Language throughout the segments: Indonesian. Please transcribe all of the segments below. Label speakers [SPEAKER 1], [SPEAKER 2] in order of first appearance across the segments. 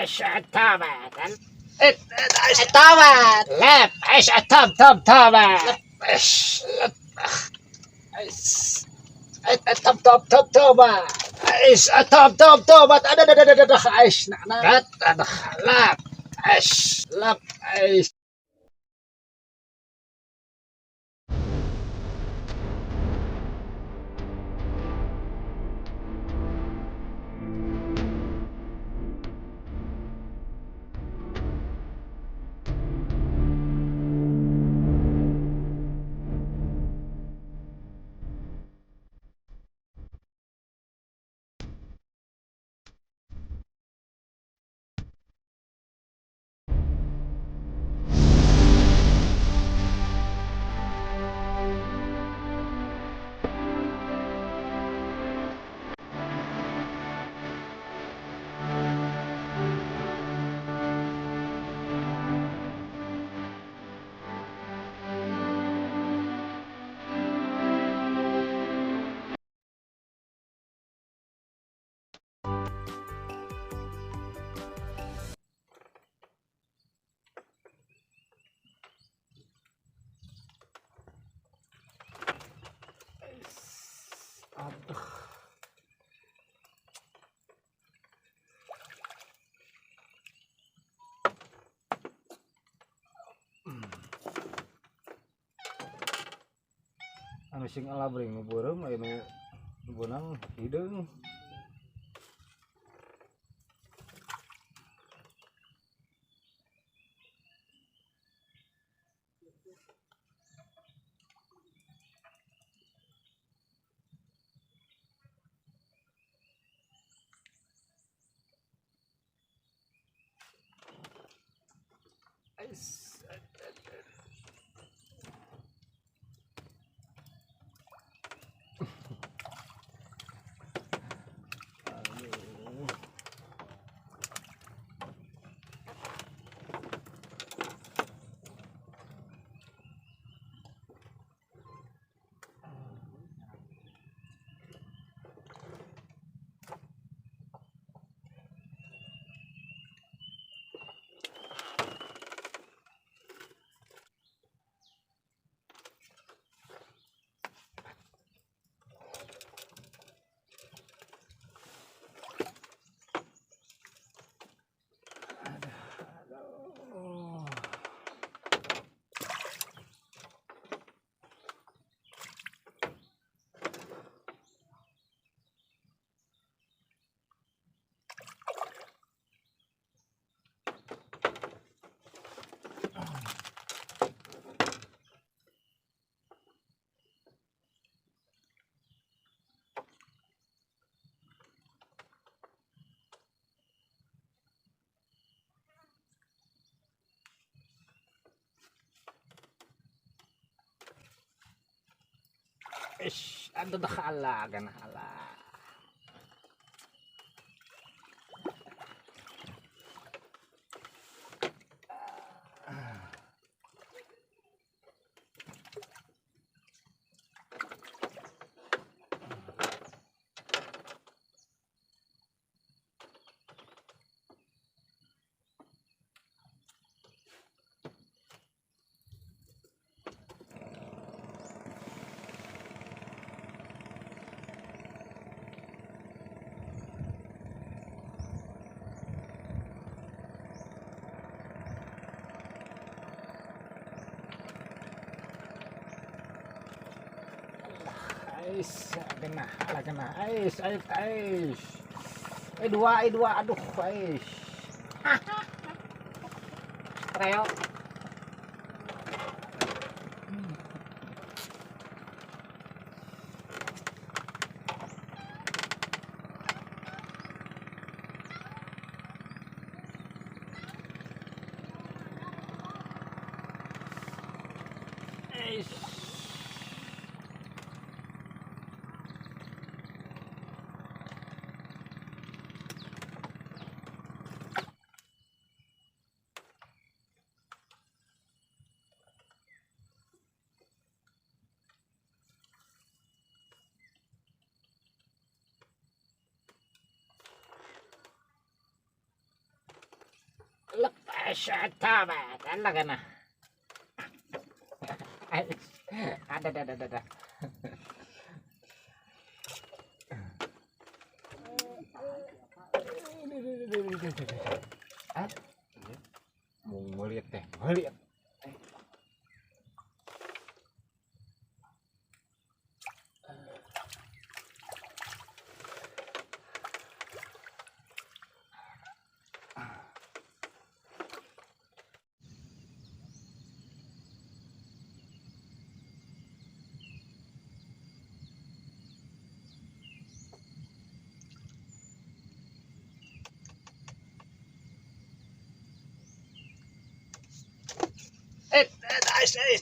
[SPEAKER 1] ايش التوبة التوبة لب ايش توبة ايش توبة ايش توبة ايش نعم لب ايش لب ايش anu sing alabring nu beureum aya nu beunang hideung ish ada dah halah kan halah Ais, kena, ala kena, ais, dua, aduh, ais, treo, ais. Asyatabat, ala kana. Ada. Ah, mau ngeliat teh, ngeliat.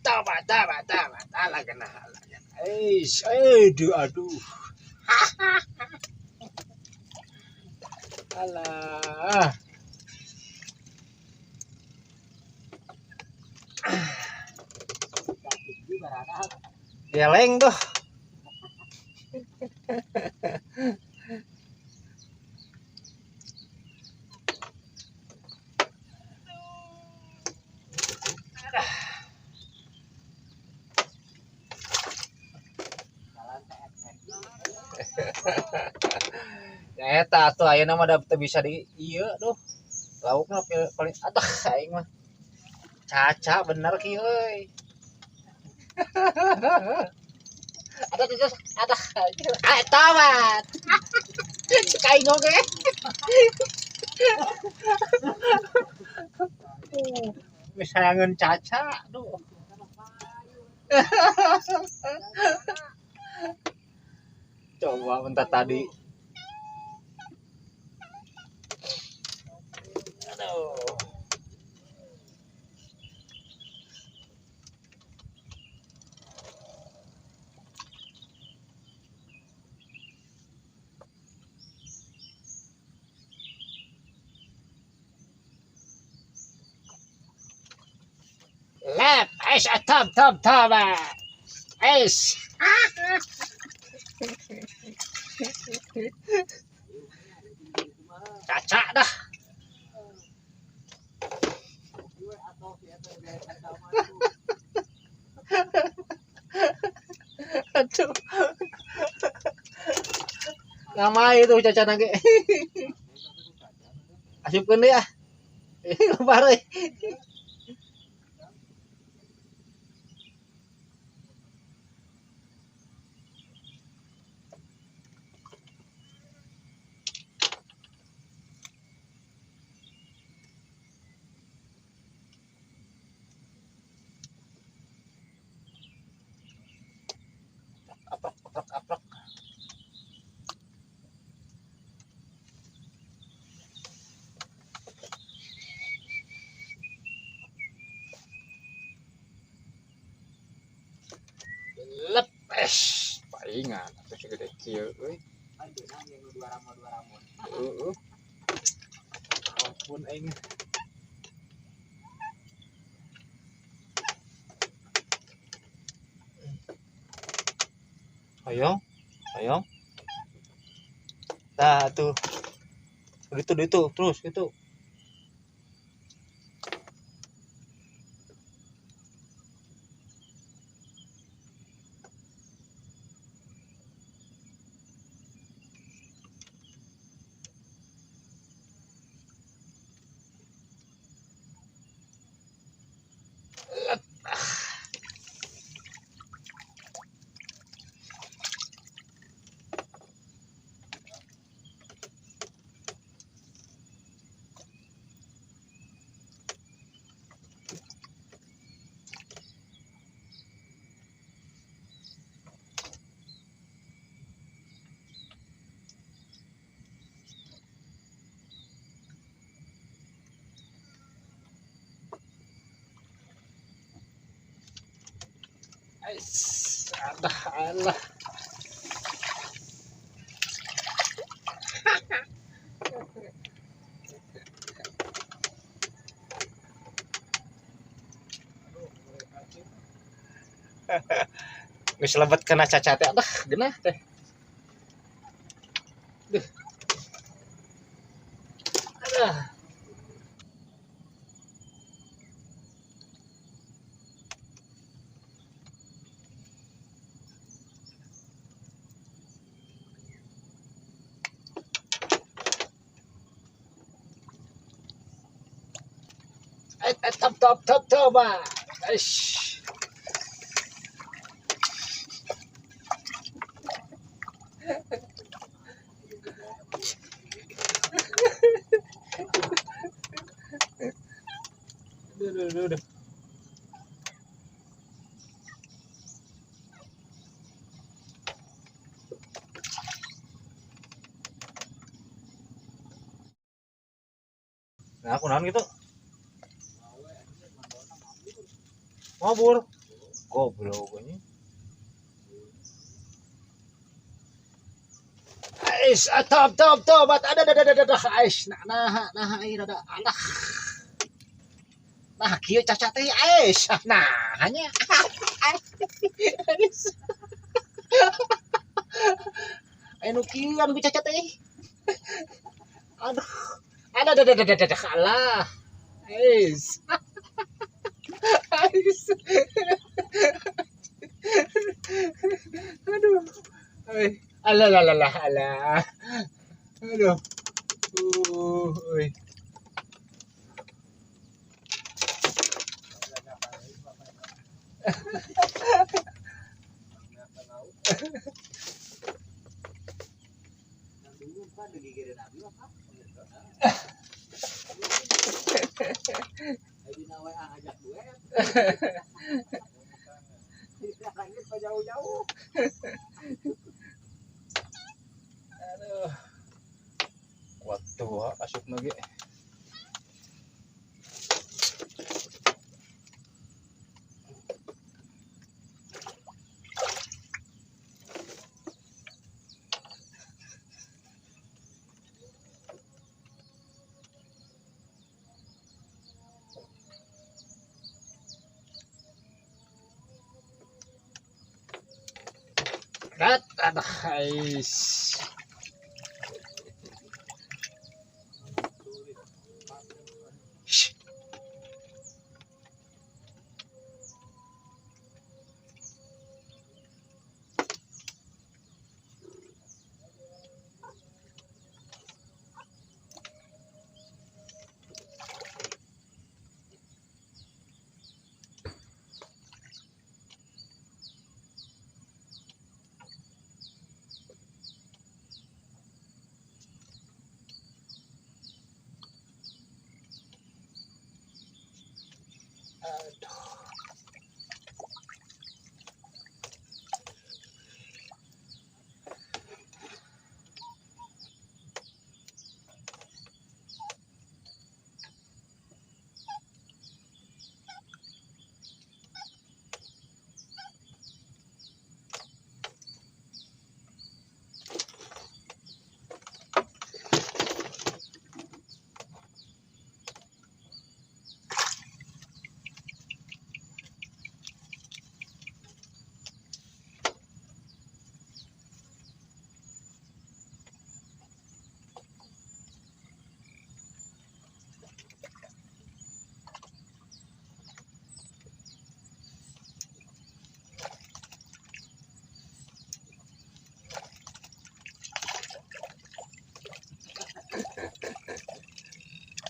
[SPEAKER 1] Tabat, ala kana. Aduh. Alah. Geleng tuh. Ya eta atuh ayeuna mah da teu bisa di ieu duh. Laukna paling atah aing mah. Caca bener kieu euy. Ada tamat. Cek aing oge. Misalangeun caca duh. Coba bentar tadi. Aduh. Lep, top. Aish. Caca dah. Aduh. Ngamai itu caca nage. Asupkeun deui ah. Lebar euy. Aplok. Lepes. Palingan atuh segede kieu euy. Heeh. Ampun aing. Ayo. Nah, tuh. Itu terus itu. Allah. Geus lebet kena caca teh. Aduh, geunah teh. Duh. Aduh. Top top top top ba. Aish. Duh. Nah, aku naon gitu. Mabur. Goblok ini. Ais, top, ada, ais, ai rada, alah, nah, kieu cacat teh, ais, nah, hanya, ais, anu kieu anu cacat teh, aduh, ada, alah, ais, ais, aduh, alah, aduh, uh, aduh, waktu asup lagi. Ada, ais.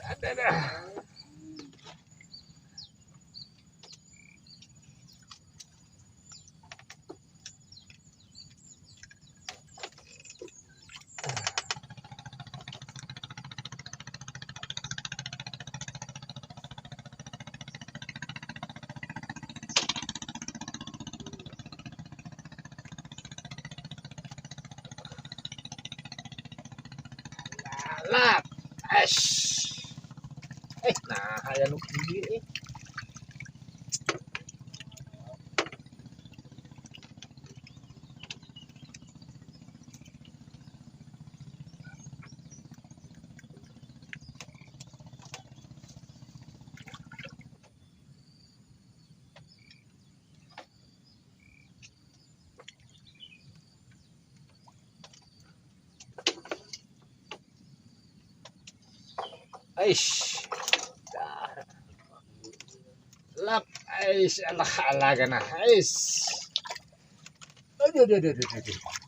[SPEAKER 1] Ada. Lah, es. Nah, aya nu kieu. Aish. Lap, aish, alah, kana, aish. Aduh.